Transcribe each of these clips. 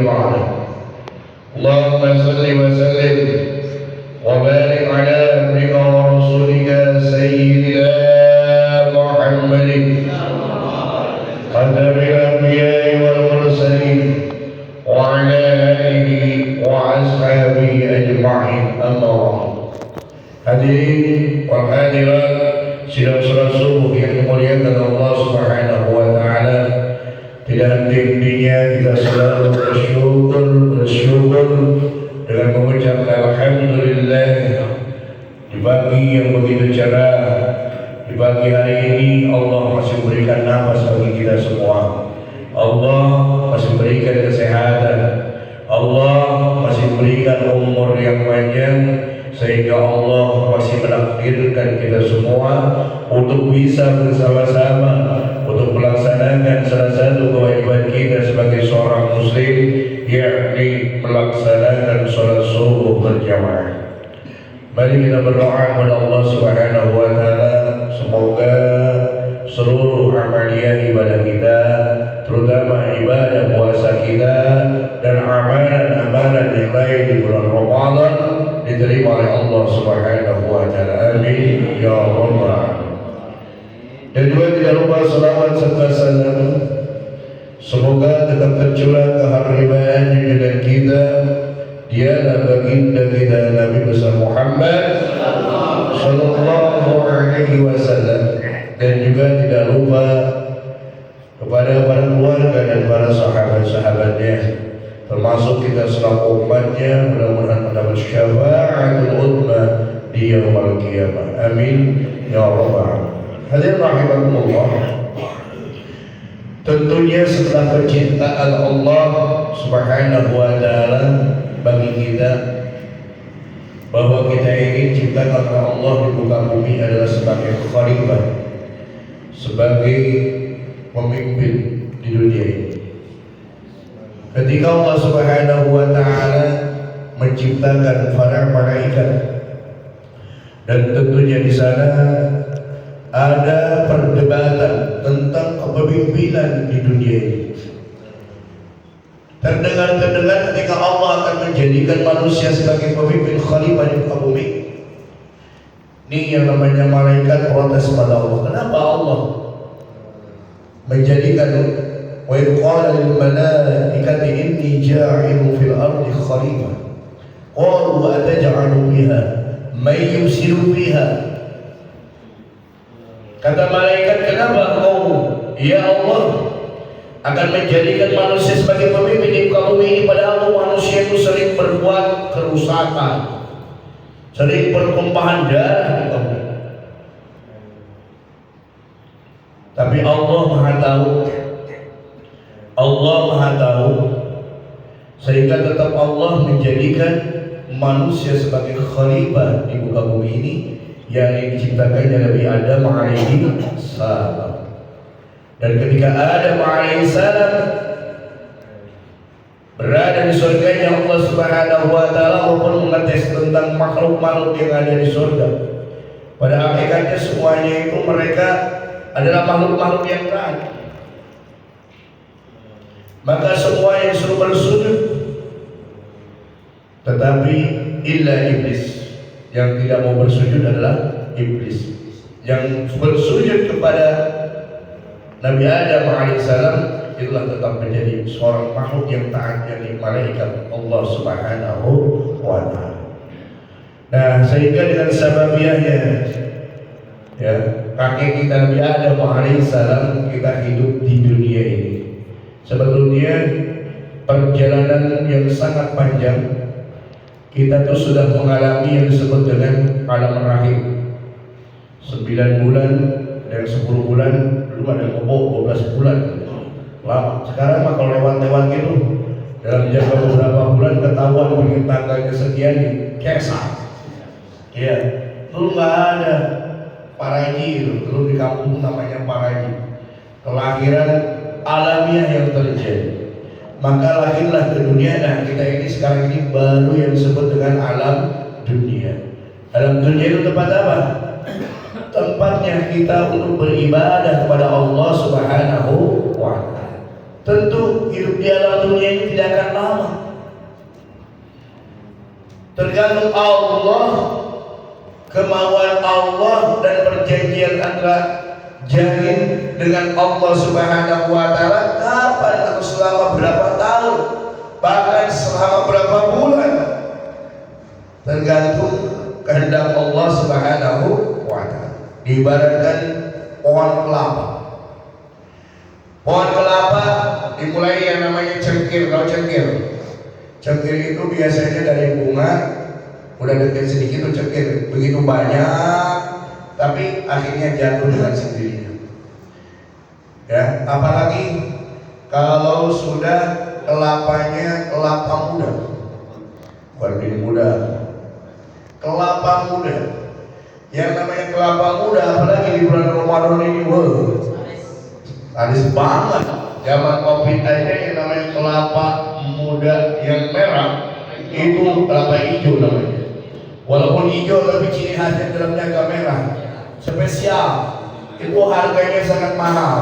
بعده. اللهم صل وسلم وبارك على عبدك ورسولك سيدنا محمد خاتم الأنبياء والمرسلين وعلى آله وأصحابه أجمعين. أما بعد. Hadirin wal hadirat sidang salat subuh yang dimuliakan Allah Subhanahu wa taala, tidak henti-hentinya kita selalu bersyukur dengan mengucap alhamdulillah di pagi yang begitu cerah. Di pagi hari ini Allah masih berikan nafas bagi kita semua. Allah masih berikan kesehatan. Allah masih berikan umur yang panjang, sehingga Allah masih menakdirkan kita semua untuk bisa bersama-sama untuk melaksanakan salah satu kewajiban kita sebagai seorang muslim, yakni melaksanakan salat subuh berjamaah. Mari kita berdoa kepada Allah Subhanahu wa taala, semoga seluruh amaliyah ibadah kita, terutama ibadah puasa kita dan amalan-amalan yang lain di bulan Ramadan, diterima oleh Allah Subhanahu wa taala. Amin ya rabbal alamin. Dan juga tidak lupa selawat serta salam semoga tetap tercurah keharibaan junjungan kita, dialah baginda kita Nabi besar Muhammad sallallahu alaihi wasallam, dan juga tidak lupa kepada para keluarga dan para sahabat-sahabatnya, termasuk kita selaku umatnya, mudah-mudahan mendapat syafaatul uzma di yaumul qiyamah. Amin ya rabbal alamin. Hadirin rahimakumullah, tentunya setelah kecintaan Allah Subhanahu wa taala bagi kita, bahwa kita ini diciptakan oleh Allah di muka bumi adalah sebagai khalifah, sebagai pemimpin di dunia ini. Ketika Allah Subhanahu wa taala menciptakan para malaikat, dan tentunya di sana ada perdebatan tentang kepemimpinan di dunia ini. Terdengar ketika Allah akan menjadikan manusia sebagai pemimpin khalifah di muka bumi. Ini yang namanya malaikat protes pada Allah. Kenapa Allah menjadikan wa qala lil malaikati inni ja'ilun fil ardi khalifah qalu ataj'alu biha may yufsidu biha. Kata malaikat, kenapa kau ya Allah akan menjadikan manusia sebagai pemimpin di muka bumi ini, padahal manusia itu sering berbuat kerusakan, sering pertumpahan darah di muka bumi. Tapi Allah Maha Tahu, Allah Maha Tahu, sehingga tetap Allah menjadikan manusia sebagai khalifah di muka bumi ini, yang diciptakannya Nabi Adam alaihi salam. Dan ketika Adam alaihi salam berada di surganya Allah Subhanahu wa taala, maupun mengetes tentang makhluk-makhluk yang ada di surga, pada hakikatnya semuanya itu mereka adalah makhluk-makhluk yang taat. Maka semua yang suruh bersujud, tetapi illa iblis. Yang tidak mau bersujud adalah iblis. Yang bersujud kepada Nabi Adam alaihissalam itulah tetap menjadi seorang makhluk yang taat, yakni malaikat Allah Subhanahu wa taala. Nah, sehingga dengan sababiahnya, ya, kakek kita Nabi Adam alaihissalam, kita hidup di dunia ini. Sebetulnya perjalanan yang sangat panjang. Kita tuh sudah mengalami yang disebut dengan alam rahim. 9 bulan dan 10 bulan, dulu ada 12 bulan. Lama. Sekarang mah kalau lewat-lewat gitu, dalam jangka beberapa bulan ketahuan bikin tanggalnya sekian di Kesah. Iya, dulu nggak ada paraji, dulu di kampung namanya paraji. Kelahiran alamiah yang terjadi. Maka lahirlah ke dunia. Nah, kita ini sekarang ini baru yang disebut dengan alam dunia. Alam dunia itu tempat apa? Tempatnya kita untuk beribadah kepada Allah Subhanahu wa taala. Tentu hidup di alam dunia ini tidak akan lama. Tergantung Allah, kemauan Allah dan perjanjian antara janin dengan Allah Subhanahu wa Ta'ala, kapan atau selama berapa tahun, bahkan selama berapa bulan, tergantung kehendak Allah Subhanahu wa Ta'ala. Diibaratkan pohon kelapa. Pohon kelapa dimulai yang namanya cengkir. Kalau cengkir itu biasanya dari bunga, udah deket sedikit tuh cengkir, begitu banyak, tapi akhirnya jatuh dengan sendirinya. Ya, apalagi kalau sudah kelapanya kelapa muda, bukan bini muda, kelapa muda. Yang namanya kelapa muda, apalagi di bulan Ramadan ini, laris banget. Zaman Covid aja yang namanya kelapa muda yang merah, itu kelapa hijau namanya. Walaupun hijau tapi ciri khasnya dalamnya agak merah, spesial. Itu harganya sangat mahal,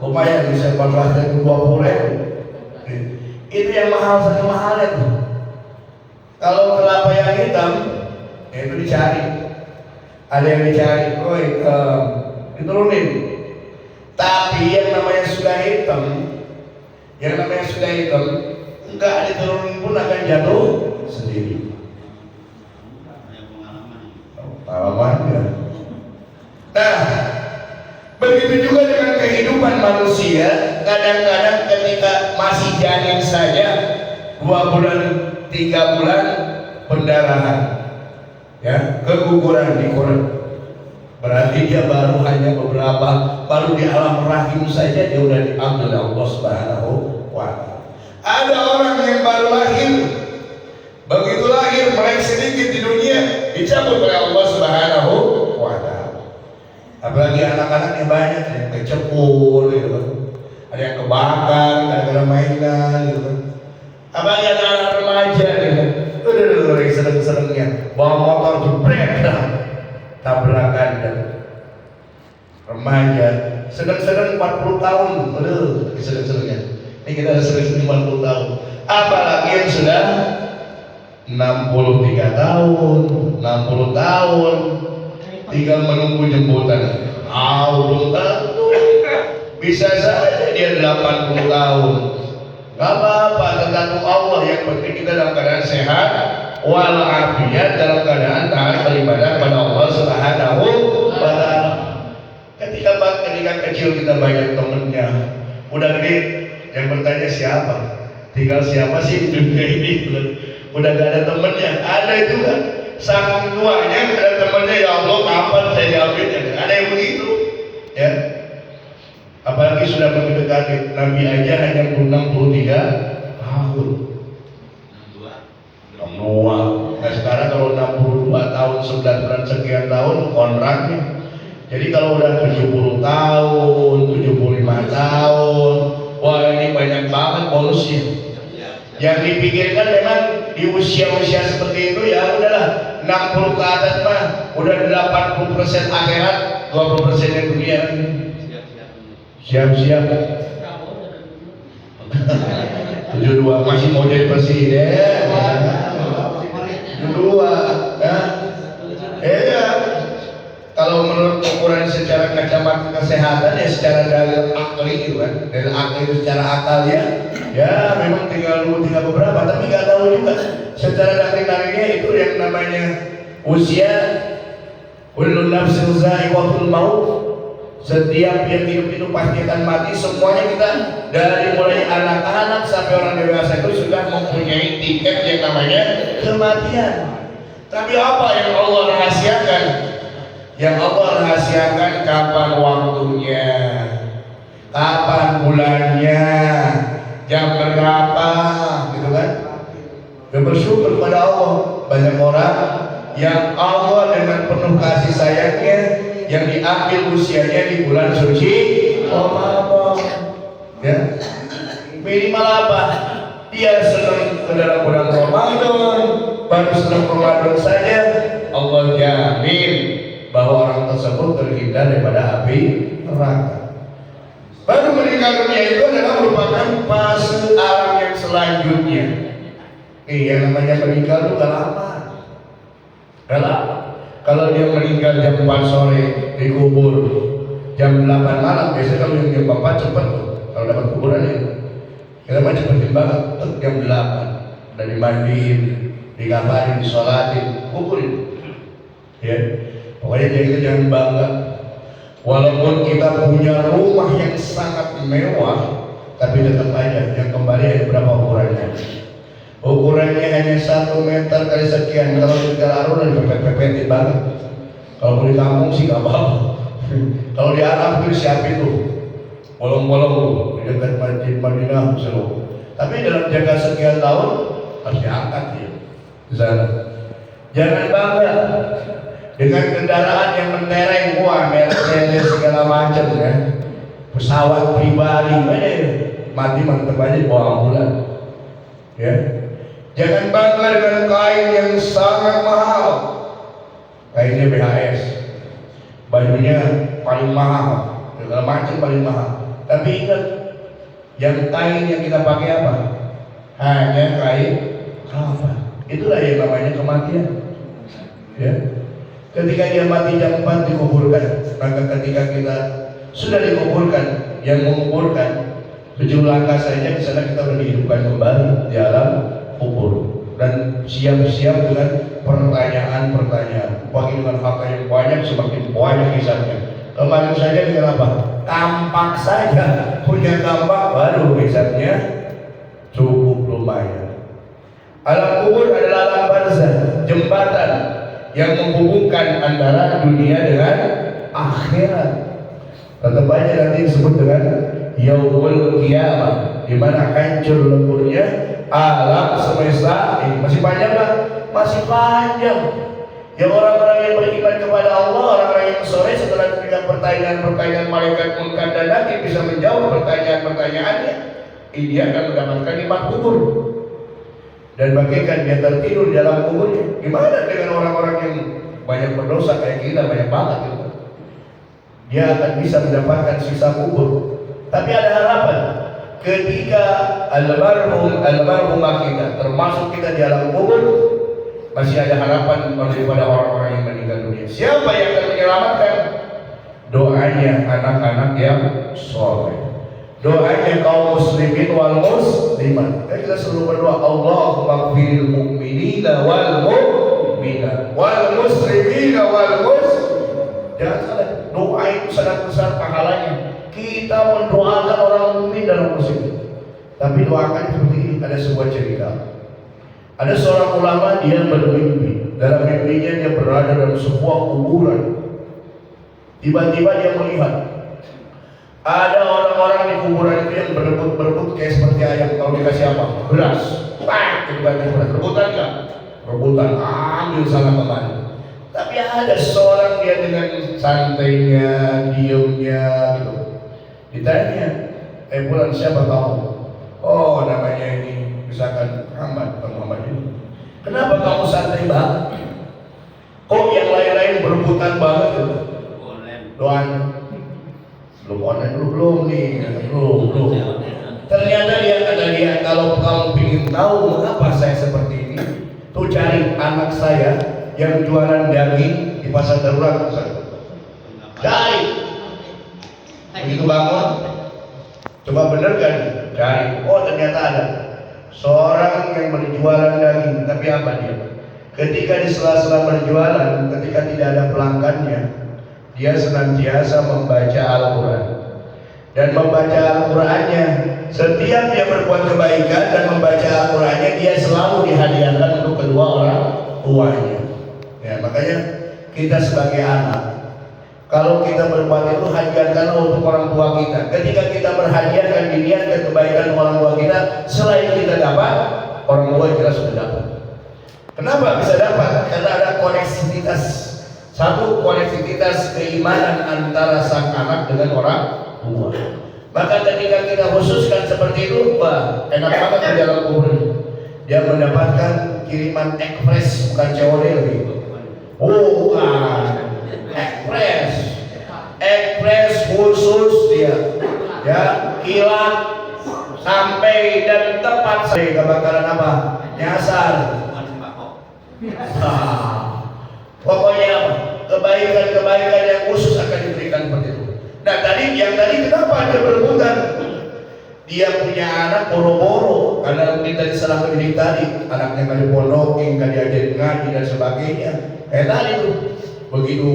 lumayan bisa 14 dan 20 ribu. Itu yang mahal, sangat mahalnya tuh. Kalau kelapa yang hitam, ya itu dicari. Ada yang dicari, diturunin. Tapi yang namanya sudah hitam, enggak diturunin pun akan jatuh sendiri. Pengalamannya. Nah, begitu juga dengan kehidupan manusia. Kadang-kadang ketika masih janin saja, 2 bulan, 3 bulan pendarahan, ya, keguguran di koran. Berarti dia baru hanya baru di alam rahim saja dia udah diambil oleh Allah Subhanahu wa Ta'ala. Ada orang yang baru lahir, begitu lahir melek sedikit di dunia dicabut oleh Allah Subhanahu wa Ta'ala. Apalagi anak-anaknya banyak, ada yang kecepur, gitu kan. Ada yang kebakar gara-gara mainan, gitu kan. Apalagi anak-anak remaja, gitu kan. Udah seneng-senengnya bawa motor jebret dah, tabrakan dan remaja sedang-sedang 40 tahun, sedang-sedangnya. Ini kita sedang 40 tahun. Apalagi yang sudah 63 tahun, 60 tahun, tinggal menunggu jemputan. Belum tentu. Bisa saja dia 80 tahun. Gak apa-apa, tergantung Allah. Yang penting kita dalam keadaan sehat walafiat, dalam keadaan taat beribadah kepada Allah Subhanahu wa Ta'ala. Ketika kecil kita banyak temennya, udah gede yang bertanya siapa, tinggal siapa sih di dunia ini, udah gak ada temennya. Ada itu kan, saking tuanya ada temennya, ya Allah kapan saya diambilnya, ada yang begitu ya. Apalagi sudah mendekati Nabi aja hanya 63 tahun. 62. Nah sekarang kalau 62 tahun 11 bulan sekian tahun kontraknya. Jadi kalau udah 70 tahun, 75 tahun, wah ini banyak banget bonusnya. Yang dipikirkan memang di usia-usia seperti itu ya udahlah, 60 ke atas mah udah 80% akhirat, 20% yang dunia. Siap-siap 72 masih mau jadi presiden. 72 ya. Kalau menurut ukuran secara kacamata kesehatan ya secara dalil akli itu kan, dalil akli itu secara akal ya memang tinggal beberapa, tapi nggak tahu juga secara dalilnya itu yang namanya usia. Kullu nafsin za'iqatul maut, setiap yang hidup itu pasti akan mati. Semuanya kita dari mulai anak-anak sampai orang dewasa itu sudah mempunyai tiket yang namanya kematian. Tapi apa yang Allah rahasiakan? Yang Allah rahasiakan kapan waktunya, kapan bulannya, jam berapa, gitu kan? Dan bersyukur kepada Allah. Banyak orang yang Allah dengan penuh kasih sayangnya yang diambil usianya di bulan suci Ramadan, ya. Minimal apa? Dia senang ke dalam bulan Ramadan, baru senang Ramadan saja Allah jamin bahwa orang tersebut terhindar daripada api neraka. Baru meninggal dunia itu adalah merupakan fase alam yang selanjutnya. Yang namanya meninggal itu gak lama. Gak lama. Kalau dia meninggal jam 4 sore dikubur jam 8 malam, biasanya kalau yang jam 4 cepat tuh. Kalau dapat kuburan ya, kita mah cepetin banget. Jam 8 udah dimandiin, dikabarin, disolatin, kuburin. Ya, pokoknya dia itu jangan bangga. Walaupun kita punya rumah yang sangat mewah, tapi tetap aja yang kembali ada berapa ukurannya? Ukurannya hanya 1 meter kali sekian. Kalau di Arun ada pepet-pepetin banget. Kalau di kampung sih gak apa-apa. Kalau di Arab itu siapin tuh bolong-bolong tuh di dekat Masjid Madinah selalu. Tapi dalam jangka sekian tahun harus diangkat dia di sana. Jangan bangga dengan kendaraan yang mentereng, wah Mercedes segala macam ya, pesawat pribadi, mati mantep aja bawa ambulan. Ya, jangan bangga dengan kain yang sangat mahal, kainnya BHS, bajunya paling mahal, segala macam paling mahal. Tapi ingat, yang kain yang kita pakai apa? Hanya kain kafan. Itulah yang namanya kematian. Ya. Ketika dia mati jam 4 dikuburkan, maka ketika kita sudah dikuburkan, yang menguburkan 7 langkah saja di sana kita sudah dihidupkan kembali di alam kubur dan siap-siap dengan pertanyaan-pertanyaan. Bagi dengan harta yang banyak semakin banyak hisabnya. Kemarin saja dengan apa? Tampak saja punya tampak baru hisabnya cukup lumayan. Alam kubur adalah alam barzah, jembatan yang menghubungkan antara dunia dengan akhirat. Tetap aja nanti disebut dengan yaumul qiyamah, di mana hancur leburnya alam semesta ini. Masih panjang kan? Masih panjang. Yang orang-orang yang beriman kepada Allah, orang-orang yang sore setelah diberikan pertanyaan-pertanyaan malaikat munkar dan nakir bisa menjawab pertanyaan-pertanyaannya, dia akan mendapatkan nikmat kubur. Dan bagaikan dia tertidur di dalam kuburnya. Gimana dengan orang-orang yang banyak berdosa kayak kita, banyak banget gitu? Dia akan bisa mendapatkan sisa kubur. Tapi ada harapan ketika almarhumah kita, termasuk kita di alam kubur, masih ada harapan daripada orang-orang yang meninggal dunia. Siapa yang akan menyelamatkan? Doanya anak-anak yang soleh, doanya kaum muslimin wal muslimat. Kita selalu berdoa, Allahumma ighfiril mu'minina wal mu'minat wal muslimina wal muslimat. Jangan salah, doa itu sangat besar pahalanya. Kita mendoakan orang mukmin dan orang muslim. Tapi doakan seperti ini. Ada sebuah cerita. Ada seorang ulama, dia bermimpi. Dalam mimpinya dia berada dalam sebuah kuburan. Tiba-tiba dia melihat ada orang-orang di kuburan itu yang berebut kayak seperti ayam. Kalau dikasih apa? Beras. Tiba-tiba beras. Rebutan nggak? Rebutan. Ambil sana kemana? Tapi ada seorang dia dengan santainya, diamnya gitu. Ditanya, bulan siapa tahu? Oh, namanya ini misalkan Muhammad ini. Kenapa kamu santai banget? Kok yang lain-lain berebutan banget gitu? Doanya belum nih, belum. Ternyata dia kata dia, kalau kamu ingin tahu mengapa saya seperti ini, tuh cari anak saya yang jualan daging di pasar darurat. Cari. Begitu bangun, coba bener kan? Cari. Oh, ternyata ada seorang yang berjualan daging. Tapi apa dia? Ketika di sela-sela berjualan, ketika tidak ada pelanggannya, dia senantiasa membaca Al-Quran. Dan membaca Al-Qurannya, setiap dia berbuat kebaikan dan membaca Al-Qurannya, dia selalu dihadiahkan untuk kedua orang tuanya. Ya, makanya kita sebagai anak, kalau kita berbuat itu, hadiahkan untuk orang tua kita. Ketika kita berhadiahkan, diniatkan kebaikan orang tua kita, selain kita dapat, orang tua jelas sudah dapat. Kenapa bisa dapat? Karena ada koneksivitas. Satu, koneksivitas keimanan antara sang anak dengan orang tua. Maka ketika kita khususkan seperti itu, wah, enak banget di dalam kubur. Dia mendapatkan kiriman ekspres, bukan COD gitu. Oh, bukan. Ekspres khusus dia. Ya, kilat sampai dan tepat sampai kebakaran apa? Nyasar. Pokoknya apa? Kebaikan-kebaikan yang khusus akan diberikan seperti itu. Nah tadi kenapa dia berebutan? Dia punya anak boro-boro karena kita disalah pendidik tadi, anaknya nggak dipondokin, nggak diajarin ngaji dan sebagainya. Tadi tuh begitu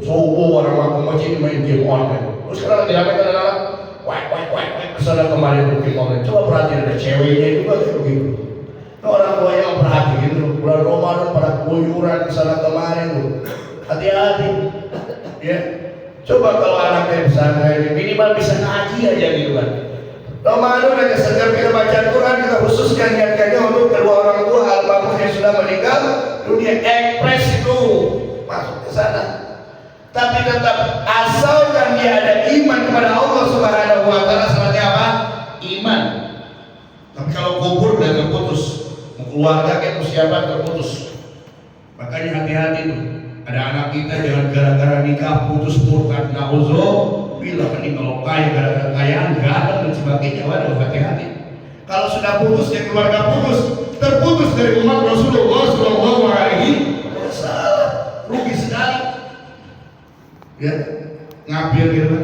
subuh orang mau ke masjid main game online. Terus sekarang tidak ada anak, wah kesana kemarin game online. Coba perhatiin ada ceweknya juga kayak begitu. Nah, orang tuanya memperhati gitu. Bulan Ramadan pada keluyuran kesana kemarin tuh. Hati-hati, ya. Coba kalau anaknya bisa minimal bisa ngaji aja gitu kan. Ramadan aja segar kita baca Quran, kita khususkan niatkannya untuk kedua orang tua almarhum yang sudah meninggal dunia, ekspres itu masuk ke sana. Tapi tetap asalkan dia ada iman kepada Allah Subhanahu wa taala, seperti apa? Iman. Tapi kalau kubur udah terputus, keluarga kayak persiapan terputus. Makanya hati-hati tuh. Ada anak kita jangan gara-gara nikah putus murtad, na'udzubillah. Ini kalau kaya gara-gara kayaan gagal dan sebagainya, waduh hati-hati. Kalau sudah putus ya keluarga terputus dari umat Rasulullah Sallallahu Alaihi Wasallam, rugi sekali. Ya, ngapir gitu.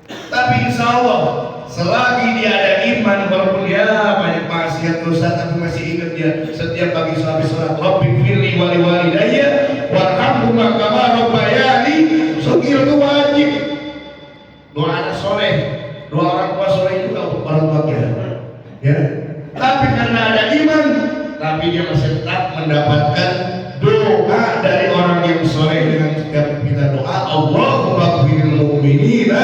Tapi insya Allah selagi dia ada iman, walaupun dia banyak maksiat dosa, tapi masih ingat dia setiap pagi habis sholat, Rabbi firli wali walidayya warhamhuma kama rabbayani shaghira, itu wajib. Doa anak soleh, doa orang tua soleh juga untuk orang tua kita. Ya, tapi karena ada iman, tapi dia masih tetap mendapatkan doa dari orang yang soleh. Dengan setiap kita doa, Allahumma ighfirlil mu'minina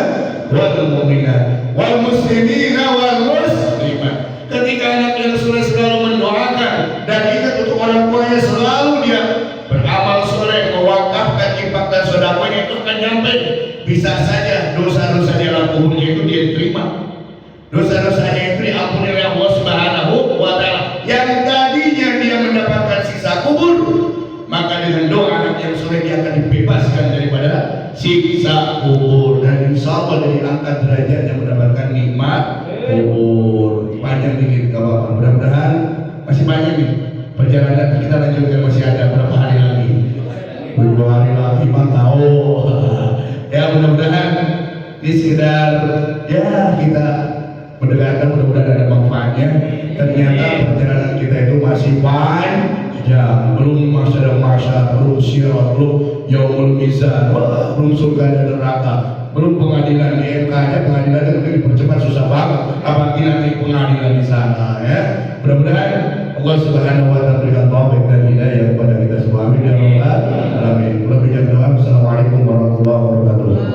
wal mu'minat wal muslimina wal muslimat. Ketika anak yang soleh selalu mendoakan dan ingat untuk orang tuanya, selalu dia beramal soleh, mewakafkan infak dan sedekahnya, itu akan nyampe. Bisa saja dosa-dosa di alam kuburnya itu dia diterima, dosa-dosanya itu diampuni oleh Allah Subhanahu wa taala. Yang tadinya dia mendapatkan siksa kubur, maka dengan doa anak yang soleh dia akan dibebaskan daripada siksa kubur, dan insya Allah dari angkat derajatnya mendapatkan nikmat kubur. Panjang dikit gak apa-apa, mudah-mudahan masih banyak nih perjalanan kita lanjutkan, masih ada berapa hari lagi? 2 hari lagi, tahu. Ya mudah-mudahan ini sekedar ya kita mendengarkan, mudah-mudahan ada manfaatnya. Ternyata perjalanan kita itu masih panjang, belum masa, belum sirat, belum yaumul mizan, belum surga dan neraka, belum pengadilan di MK-nya. Pengadilan itu dipercepat susah banget, apalagi nanti pengadilan di sana ya. Mudah-mudahan Allah Subhanahu wa taala berikan taufik dan hidayah kepada kita semua. Amin ya rabbal alamin. Lebih jauh, assalamualaikum warahmatullahi wabarakatuh.